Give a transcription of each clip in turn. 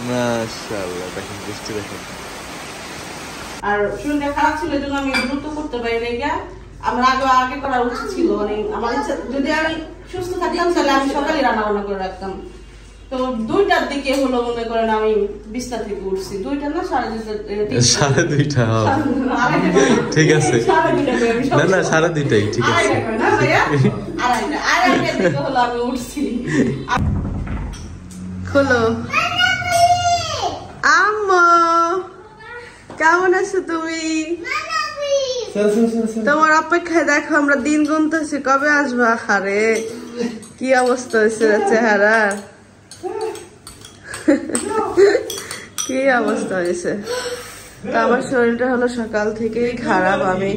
মাশাআল্লাহ, দেখেন বৃষ্টি দেখেন। আর শরীরটা খারাপ ছিল এজন্য আমি দ্রুত করতে পারি নাই। আমার আগে করা উচিত ছিল। মানে আমার ইচ্ছা, যদি আমি সুস্থ থাকতাম তাহলে আমি সকালে রান্না বান্না করে রাখতাম। তো 2টার দিকে হলো মনে করেন আমি বিছনা থেকে উঠছি। 2টা না 2:30। ঠিক আছে, না না 2:30 ঠিক আছে। আড়াইটার দিকে হলো আমি উঠছি। খোলো আম্মু, কেমন আছো তুমি? তোমার অপেক্ষায় দেখো আমরা দিন গুনতেছি কবে আসবা। আরে কি অবস্থা হয়েছে চেহারা, কি অবস্থা হয়েছে। তা আমার শরীরটা হলো সকাল থেকেই খারাপ, আমি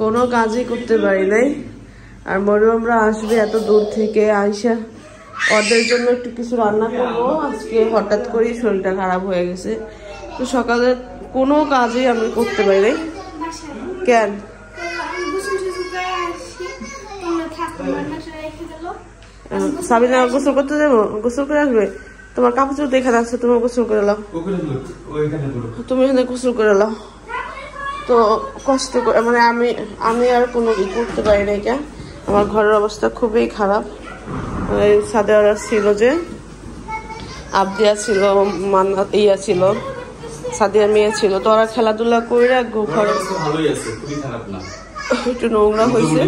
কোনো কাজই করতে পারি নাই। আর মরিয়মরা আসবে এত দূর থেকে, আইসা ওদের জন্য একটু কিছু রান্না করবো। আজকে হঠাৎ করেই শরীরটা খারাপ হয়ে গেছে, তো সকালে কোনো কাজই আমি করতে পারি নাই। কেন? সাবিনা গোসল করতে যাবো, গোসল করে আসবে। তোমার কাপড় চোপড় দেখে রাখছো, তুমি গোসল করে নাও, তুমি এখানে গোসল করে নাও। তো কষ্ট করে মানে আমি আর কোনো ই করতে পারি না। কেন? আমার ঘরের অবস্থা খুবই খারাপ। সাদেওয়ারা ছিল, যে আবদিয়া ছিল, ইয়া ছিল, সাদিয়া মেয়ে ছিল, তো ওরা খেলাধুলা করে ঘরে একটু নোংরা হয়েছে।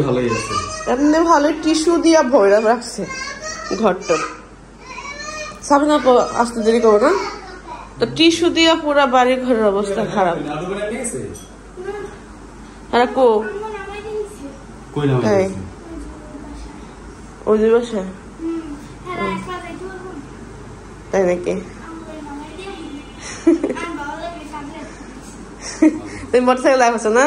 এমনি ভালো টিস্যু দিয়া ভরা রাখছে ঘরটা। সাবিনা আসতে দেরি করবো না, তো টিস্যু দিয়া পুরা বাড়ি ঘরের অবস্থা খারাপ। হ্যাঁ কো ওই যে বাসা, তাই নাকি? তুমি মোটরসাইকেল আসছো না?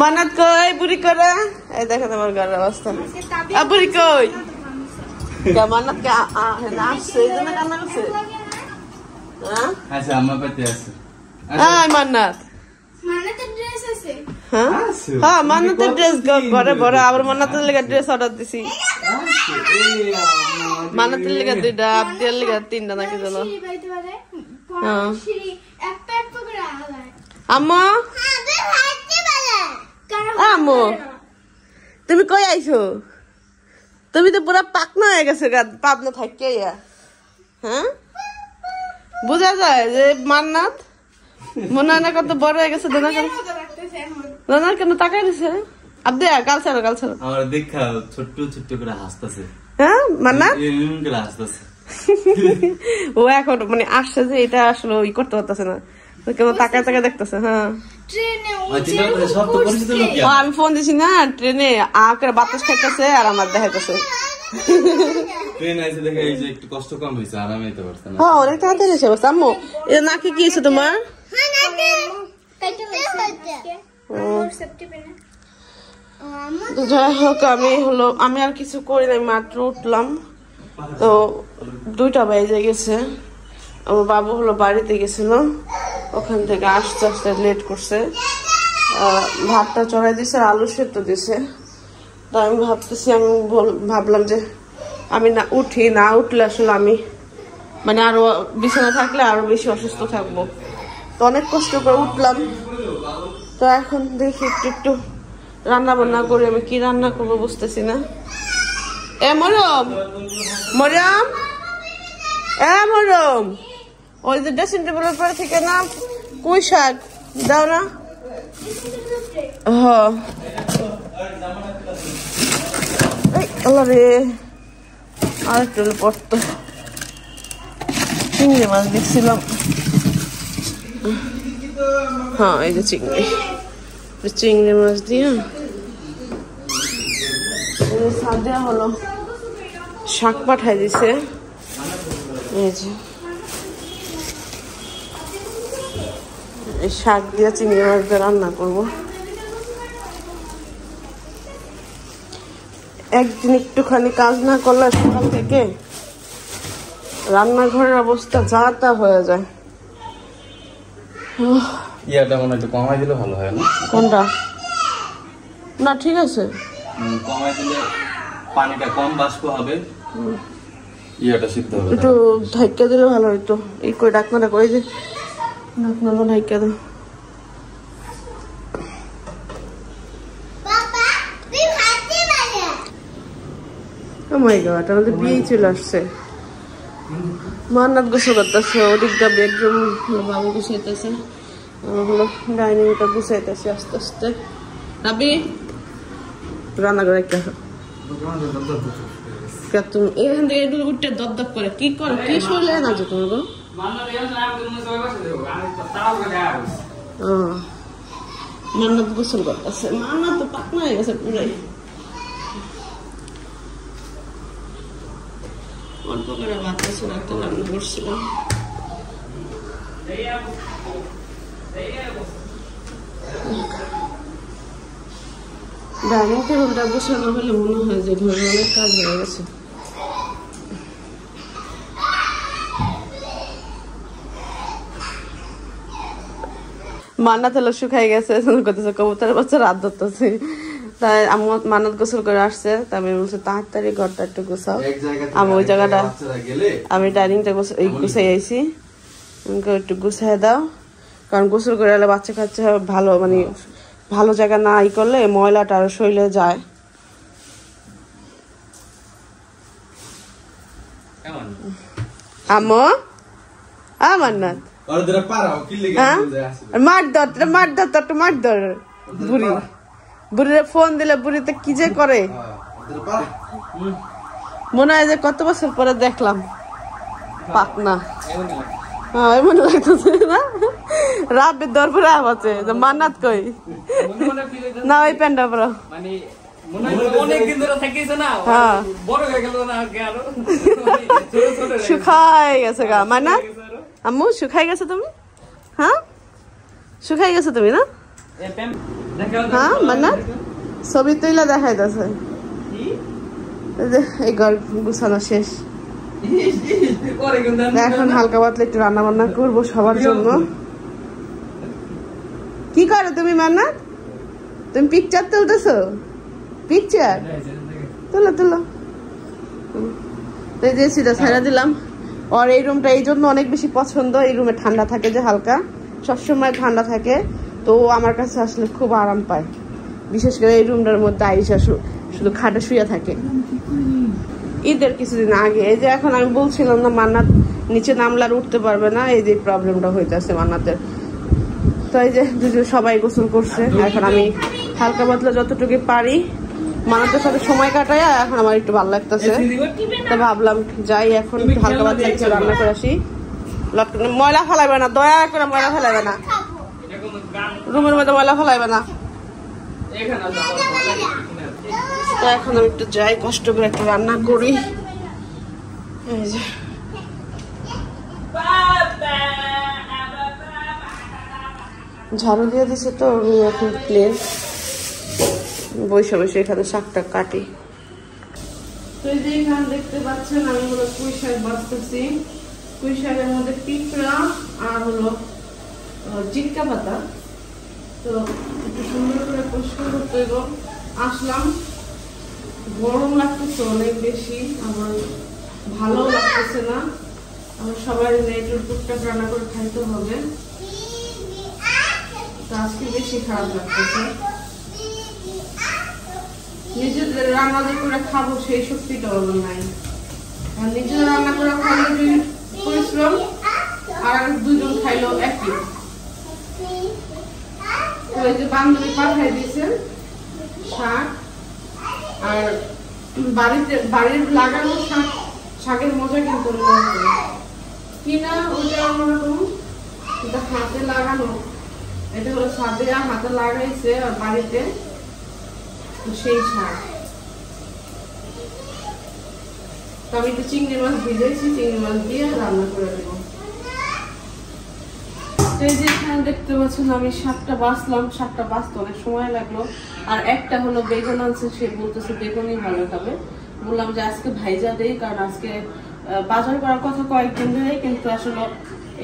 মানাত কই, বুড়ি করে এই দেখেন আমার ঘরের অবস্থা। বুড়ি কই, মানাত কে আসছে, এই জন্য কান্না করছে। হ্যাঁ মান্নাত, হ্যাঁ মান্নাতের ড্রেস ঘরে ভরা। আবার মান্নাতের লেগে ড্রেস অর্ডার দিছি। মান্নাতের লেগে 2টা, আবদিয়ার লেগে 3টা নাকি জানো। আম্মু, আম্মু তুমি কই আইছো? তুমি তো পুরা পাকনা হয়ে গেছে পাবনা থাকে। হ্যাঁ বোঝা যায় যে মান্নাত মনে হয় না কত বড় হয়ে গেছে। দোনার কেন তাকাই দিছে? আবদে কাল ছাড়ো, কাল ছাড়ো। আমার দেখা ছোট্ট ছোট্ট করে হাসতেছে। হ্যাঁ মান্নাত হাসতেছে। ও এখন মানে আসছে যে এটা আসলে ওই করতে পারতেছে না, কেন তাকায় তাকায় দেখতেছে। হ্যাঁ আমি ফোন দিছি না, ট্রেনে আঁকের বাতাস খাইতেছে আর আমার দেখাইতেছে। একটু কষ্ট কম হয়েছে, আরামে যেতে পারছে না। হ্যাঁ অনেক তাড়াতাড়ি এসে বসে। আম্মু এটা নাকি কি হয়েছে তোমার? যাই হোক আমি আর কিছু করি নাই, মাত্র উঠলাম। তো 2টা বেজে গেছে। আমার বাবু হলো বাড়িতে গেছিল, ওখান থেকে আসতে আসতে লেট করছে। ভাতটা চড়াই দিছে, আলু সেদ্ধ দিছে। তো আমি ভাবতেছি, আমি ভাবলাম যে আমি না উঠলে আসলে আমি মানে আরো বিছানা থাকলে আরো বেশি অসুস্থ থাকবো। তো অনেক কষ্ট করে উঠলাম। তো এখন দেখি একটু রান্না বান্না করি। আমি কি রান্না করবো বুঝতেছি না। মরম মরম মরম, ওই যে ড্রেসিং টেবিলের পরে থেকে না পুঁই শাক দাও না। হ্যাঁ আল্লাহ রে, আর একটু পড়তো। চিংড়ি মাছ দেখছিলাম। হ্যাঁ এই যে চিংড়ি মাছ দিয়ে সাদা হলো শাক পাঠাই দিছে। এই যে এই শাক দিয়ে চিংড়ি মাছ দিয়ে রান্না করবো। একদিন একটুখানি কাজ না করলে সকাল থেকে রান্নাঘরের অবস্থা যা তা হয়ে যায়। ইয়াটা মনে একটু কমাই দিলে ভালো হয় না? কোনটা? না ঠিক আছে, কমাই দিলে পানিটা কম বাষ্প হবে, ইয়াটা সিদ্ধ হবে একটু ঢাইকা দিলে ভালো হইতো। এই করে ডাকনাটা করে যে ডাকনাটা ঢাইকা দাও। ও মাই গড, আমাদের বিয়ে চলে আসছে। মান্নাত গোসল করতেছে, ওদিকটা বেডরুম বাবু গুছাইতেছে, হলো ডাইনিংটা গুছাইতেছে আস্তে আস্তে। রাবি রান্না করে তুমি এখান থেকে একটু উঠে দপ করে কি করে, কি শরীরে না যে তোমার গো? মান্নাত গোসল করতেছে। মান্নাত তো পাকনা হয়ে গেছে পুরাই। অল্প করে বাচ্চা ছিল একটা রান্না করছিলাম। ডাইনিং টেবিলটা গোছানো হলে মনে হয় যে ঘরে অনেক কাজ হয়ে গেছে। মান্নাত হলো শুকাই গেছে, কবুতরের বাচ্চা রাত ধরতেছে। তাই মান্নাত গোসল করে আসছে, তাই আমি বলছি তাড়াতাড়ি ঘরটা একটু গোছাও। আমি ওই জায়গাটা আমি ডাইনিংটা গুছাই আইছি, একটু গুছাই দাও। কারণ গোসল করে এলে বাচ্চা কাচ্চা ভালো মানে ভালো জায়গা না ই করলে ময়লাটা আরো শরীরে যায়। আম্মু মান্নাত মার ধর বুড়ি বুড়িরে ফোন দিলে বুড়িতে কি যে করে মনে হয় যে কত বছর পরে দেখলাম পাকনা। এমন লাগতেছে না? রাবের দরবারে আছে মান্নাত কই না ওই প্যান্ডা পরা শুকাই গেছে গা মান্নাত। আম্মু শুকাই গেছে তুমি? হ্যাঁ শুকাই গেছে তুমি না? হ্যাঁ মান্নাত ছবি তুইলা দেখাইতেছে। এই ঘর গুছানো শেষ, এখন হালকা পাতলা একটু রান্না বান্না করবো সবার জন্য। কি করো তুমি মান্নাত? তুমি পিকচার তুলতেছো? পিকচার তুলো তুলো। সেটা ছেড়ে দিলাম। আর এই রুমটা এই জন্য অনেক বেশি পছন্দ, এই রুমে ঠান্ডা থাকে যে হালকা, সবসময় ঠান্ডা থাকে, তো আমার কাছে আসলে খুব আরাম পায়। বিশেষ করে এই রুমটার মধ্যে আইসা শুধু খাটে শুয়ে থাকে। ঈদের কিছুদিন আগে এই যে এখন আমি বলছিলাম না মান্নাত নিচে নামলে আর উঠতে পারবে না, এই যে প্রবলেমটা হইতেছে মান্নাতের। তো এই যে সবাই গোসল করছে, এখন আমি হালকা পাতলা যতটুকু পারি মান্নাতের সাথে সময় কাটাই। এখন আমার একটু ভালো লাগতেছে, তো ভাবলাম যাই এখন একটু হালকা পাতলা একটু রান্না করে আসি। ময়লা ফেলাইবে না, দয়া করে ময়লা ফেলাইবে না, রুমের মধ্যে ময়লা ফেলাইবে না। তো এখন আমি একটু যাই, কষ্ট করে একটু রান্না করি। এই যে ঝাড়ু দিয়ে দিছে তো এখন প্লেন বসে বসে এখানে শাকটা কাটি। তো এই যে এখানে দেখতে পাচ্ছেন আমি হলো পুঁই শাক বাছতেছি। পুঁই শাকের মধ্যে পিঁপড়া আর হলো জিটকা পাতা, তো একটু সুন্দর করে পরিষ্কার করতে হইব। আসলাম, গরম লাগতেছে অনেক বেশি, আমার ভালো লাগতেছে না। আমার সবাই একটু টুকটাক রান্না করে খাইতে হবে, তো আজকে বেশি খারাপ লাগতেছে। নিজেদের রান্না যে করে খাবো সেই শক্তিটা আমার নাই। আর নিজেদের রান্না করে খাইলে যে পরিশ্রম, আর দুজন খাইলো একই। তো এই যে বান্ধবী পাঠাই দিয়েছেন শাক, আর বাড়ির লাগানো শাকের মজা কিন্তু কিনা ওটা অন্যরকম, এটা হাতে লাগানো, এটা হলো সাদিয়া হাতে লাগাইছে আর বাড়িতে সেই শাক। তো আমি একটু চিংড়ি মাছ ভিজেছি, চিংড়ি মাছ দিয়ে রান্না করে দেবো। এখানে দেখতে পাচ্ছেন আমি শাকটা বাছলাম, শাকটা বাছতে অনেক সময় লাগলো। আর একটা হলো বেগুন আনছে, সে বলতেছে বেগুনই ভালো খাবে। বললাম যে আজকে ভাইজা দেই, কারণ আজকে বাজার করার কথা কয়েকদিন ধরে, কিন্তু আসলে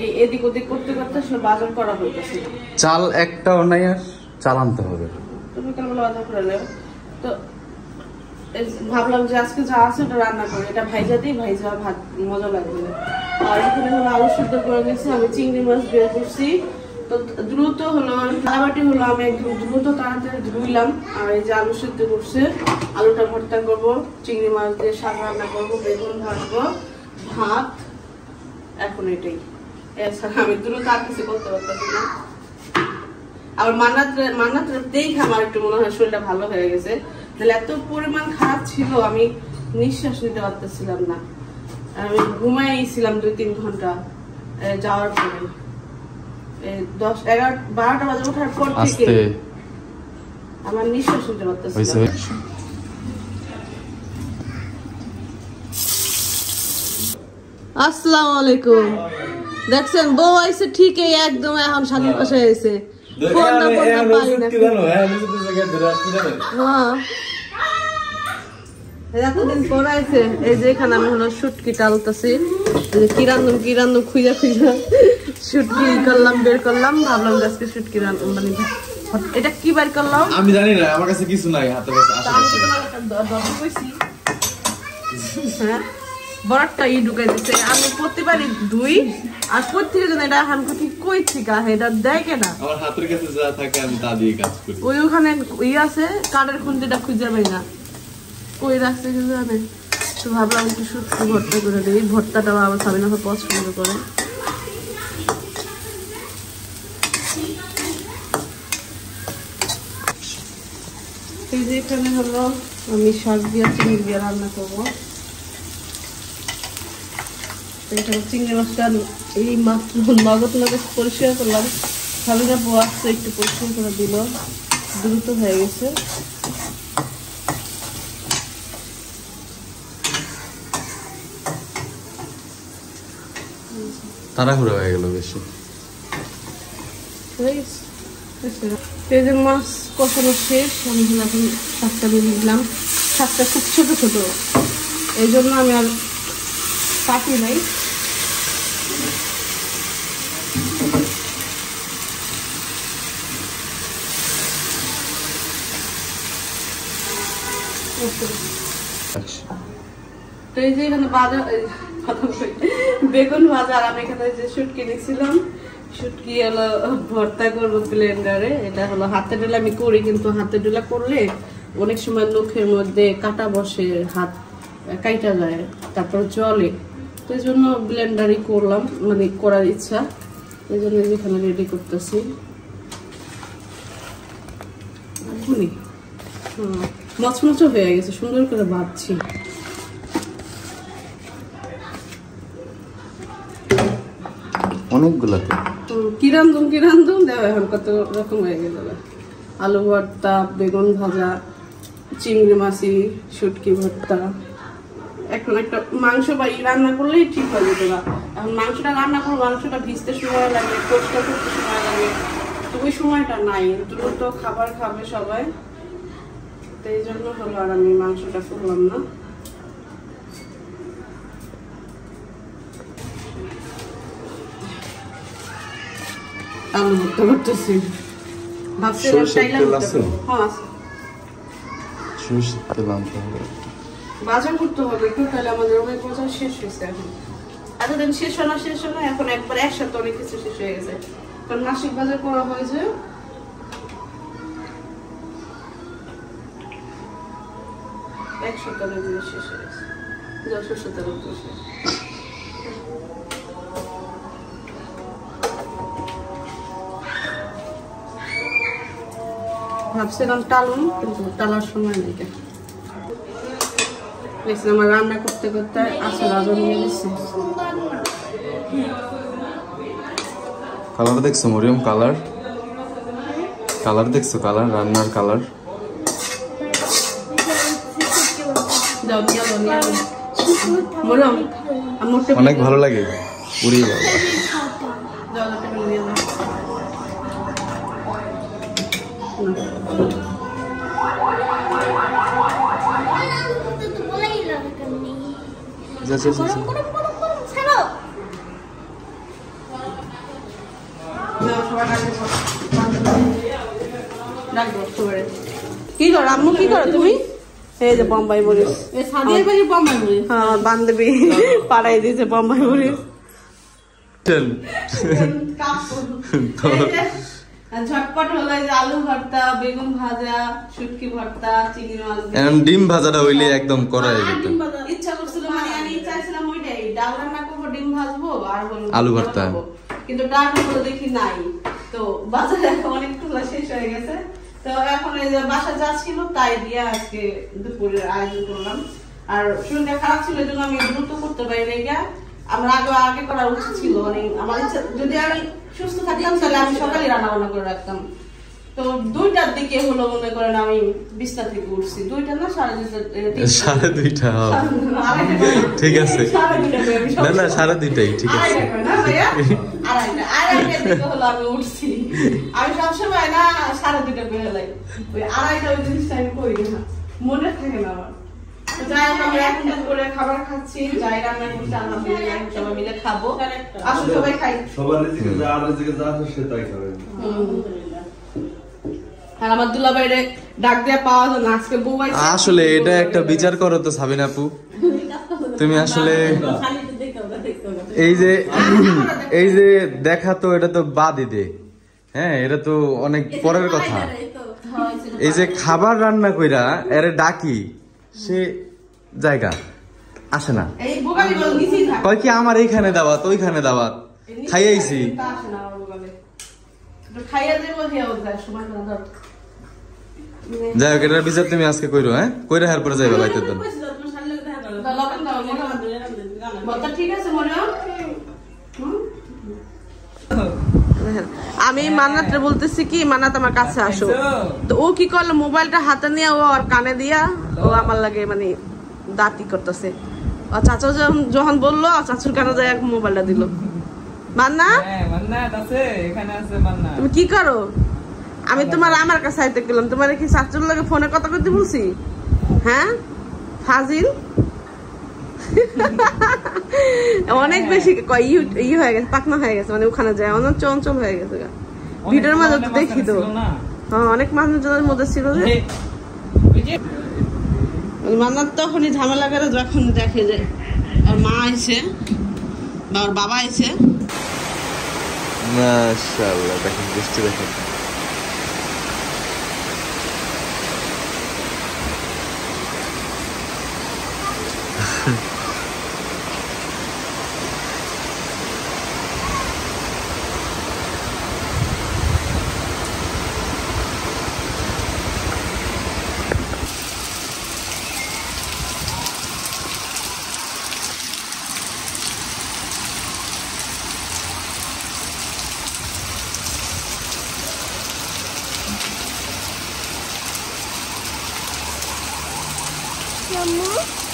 এই এদিক ওদিক করতে করতে আসলে বাজার করা হইতেছে। চাল একটাও নাই, আর চাল আনতে হবে। তুমি কেন বাজার করে নেও? তো ভাবলাম যে আজকে যা আছে ওটা রান্না করি, এটা ভাইজা দিই, ভাইজা ভাত মজা লাগবে। আর এখানে হলো আলু সিদ্ধ করে নিয়েছি, আমি চিংড়ি মাছ বের করছি। তো দ্রুত হলো থালাবাটি হলো আমি একদম দ্রুত তাড়াতাড়ি ধুইলাম। আর এই যে আলু সিদ্ধ করছে, আলুটা ভর্তা করব, চিংড়ি মাছ দিয়ে শাক রান্না করবো, বেগুন ভাজবো, ভাত। এখন এটাই, এছাড়া আমি দ্রুত আর কিছু করতে পারতেছি না। আর মান্নাত দেখে আমার একটু মনে হয় শরীরটা ভালো হয়ে গেছে, তাহলে এত পরিমাণ খারাপ ছিল আমি নিঃশ্বাস নিতে পারতেছিলাম না। আমি ঘুমাইছিলাম 2-3 ঘন্টা যাওয়ার পরে, 10-11-12টা বাজে ওঠার পর থেকে আমার নিঃশ্বাস নিতে পারতেছিলাম। আসসালামু আলাইকুম। দেখছেন বউ আইছে ঠিকই একদম, এখন সামনে পাশে আইছে। এতদিন পর আইছে। এই যে এখানে আমি হলো শুটকি টালতেছি, কি রান্ধুম খুঁজা শুটকি করলাম, বের করলাম। ভাবলাম আজকে শুটকি মানে এটা কি বের করলাম আমি জানি না, আমার কাছে কিছু নাই হাতে। হ্যাঁ, বড়টা ঢুকাই দিচ্ছে। আমি প্রতিবারই ধুই, আর প্রত্যেকের জন্য এটা হান ঠিক কই ঠিকা এটা দেয় কেনা। আমার হাতের কাছে যা থাকে আমি তা দিয়ে কাজ করি। ওই ওখানে আছে কাঠের খুন্তিটা খুঁজে পাই না, কই রাখছে কিছু জানে। তো ভাবলাম একটু শুটকি ভর্তা করে দিই। ভর্তাটা আবার সাবিনা পছন্দ করে। এই যে এখানে হলো আমি শাক দিয়ে চিংড়ি দিয়ে রান্না করবো। এখানে চিংড়ি মাছটা এই মাত্র নগদ পরিষ্কার করলাম, সাবিনা আসছে একটু পরিষ্কার করে দিল, দ্রুত হয়ে গেছে। তাড়াহুড়ো হয়ে গেল বেশি। এই যে মাছ কষানো শেষ, আমি এখন শাকটা দিয়ে দিলাম। শাকটা খুব ছোট ছোট, এই জন্য আমি আর কাটি নাই। তো এই যে এখানে বেগুন ভাজা, আর আমি এখানে যে শুটকি নিয়েছিলাম, শুটকি হলো ভর্তা করবো ব্লেন্ডারে। এটা হলো হাতের ডেলা আমি করি, কিন্তু হাতের ডেলা করলে অনেক সময় নখের মধ্যে কাটা বসে, হাত কাইটা যায়, তারপর জলে। তো এই জন্য ব্লেন্ডারই করলাম, মানে করার ইচ্ছা, এই জন্য এখানে রেডি করতেছি। মচমচো হয়ে গেছে, সুন্দর করে ভাজছি। অনেকগুলাতে কি রান্ধুম দেওয়া এখন কত রকম হয়ে গেল। আলু ভর্তা, বেগুন ভাজা, চিংড়ি মাছি, শুটকি ভর্তা। এখন একটা মাংস বা রান্না করলেই ঠিক হয়ে যেত না। এখন মাংসটা রান্না করবো, মাংসটা ভিজতে সময় লাগে, পরিষ্কার করতে সময় লাগে, তো ওই সময়টা নাই। দ্রুত খাবার খাবে সবাই, তো এই জন্য হলো আর আমি মাংসটা করলাম না। আলু ভর্তা করতেছি, ভাবছিলাম বাজার করতে হবে একটু, তাহলে আমাদের অনেক বাজার শেষ হয়েছে। এখন এতদিন শেষ হয় না, এখন একবার একসাথে অনেক কিছু শেষ হয়ে গেছে। কারণ মাসিক বাজার করা হয়েছে, এক সপ্তাহ শেষ হয়ে গেছে, 10 সপ্তাহ শেষ। ভাবছিলাম টালুন, কিন্তু টালার সময় নেই। আমার রান্না করতে করতে আসলে আগুন নিয়ে দিচ্ছে। কালার দেখছো মরিয়ম? কালার দেখছো? কালার, রান্নার কালার। অনেক ভালো লাগে। উড়ি বাবা, কি করো আম্মু? কি করো তুমি? এই যে বোম্বাই মরিচ, হ্যাঁ আমার বান্ধবী পাড়াই দিয়েছে বোম্বাই মরিচ। ঝটপট হলো যে আলু ভর্তা, বেগুন ভাজা, শুটকি ভর্তা, চিংড়ি মাছ। ডিম ভাজাটা হইলে একদম করা যেত। ইচ্ছা করছিল, মানে আমি চাইছিলাম ওইটাই, ডাল রান্না করবো, ডিম ভাজবো আর আলু ভর্তা, কিন্তু ডালটা করে দেখি নাই, তো বাজারে অনেকগুলো শেষ হয়ে গেছে। তো এখন এই যে বাসা যা ছিল তাই দিয়ে আজকে দুপুরের আয়োজন করলাম। আর শরীরটা খারাপ ছিল, এই জন্য আমি দ্রুত করতে পারি না। আমরা আগে করা উচিত ছিল, মানে আমার ইচ্ছা, যদি আমি সুস্থ থাকতাম তাহলে আমি সকালে রান্না বান্না করে রাখতাম। তো 2টার দিকে হলো মনে করেন আমি বিছনা থেকে উঠছি, 2টা না 2:30, ঠিক আছে, না না 2:30, ঠিক আছে, আড়াইটার দিকে হলো আমি উঠছি। আমি সবসময় না 2:30 বেলাই, ওই 2:30 ওই জিনিসটা আমি করি না, মনে থাকে না আমার। যাই হোক, আমরা এখন দুপুরে খাবার খাচ্ছি, যাই রান্না করছি আলহামদুলিল্লাহ সবাই মিলে খাবো। আসুন সবাই খাই। আর আমার দুলাভাইরে ডাক দিয়ে পাওয়া যায় না, আজকে বউ আইছে। আসলে এটা একটা বিচার করো তো সাবিনা আপু, তুমি আসলে এই যে দেখা তো এটা তো বাদই দে, হ্যাঁ এটা তো অনেক পরের কথা। এই যে খাবার রান্না কইরা এরে ডাকি, সে জায়গা আসে না, কয় কি আমার এইখানে দাওয়াত ওইখানে দাওয়াত, খাইয়াইছি। যাই হোক, এটার বিচার তুমি আজকে কইরো, হ্যাঁ কইরা হার পরে যাইবা বাইতে দেন। আমি মান্নাতরে বলতেছি কি, মান্নাত আমার কাছে আসো, তো ও কি করলো, মোবাইলটা হাতে নিয়ে ও আর কানে দিয়া ও আমার লাগে মানে দাঁতি করতেছে। চাচা যখন বললো, চাচুর কানে যায় মোবাইলটা দিল। মান্না তুমি কি করো? আমি তোমার আমার কাছে আইতে গেলাম, তোমার কি চাচুর লাগে ফোনে কথা করতে বলছি? হ্যাঁ ফাজিল, অনেক বেশি ই হয়ে গেছে, পাকনা হয়ে গেছে, মানে ওখানে যায় অনেক চঞ্চল হয়ে গেছে। ভিডিওর মাঝে তো দেখি তো, হ্যাঁ অনেক মানুষজনের মধ্যে ছিল যে মান্নার তখনই ঝামেলা করে যখন দেখে যে ওর মা আইছে বা ওর বাবা আইছে। মাশাআল্লাহ, দেখেন বৃষ্টি দেখেন। Kamu?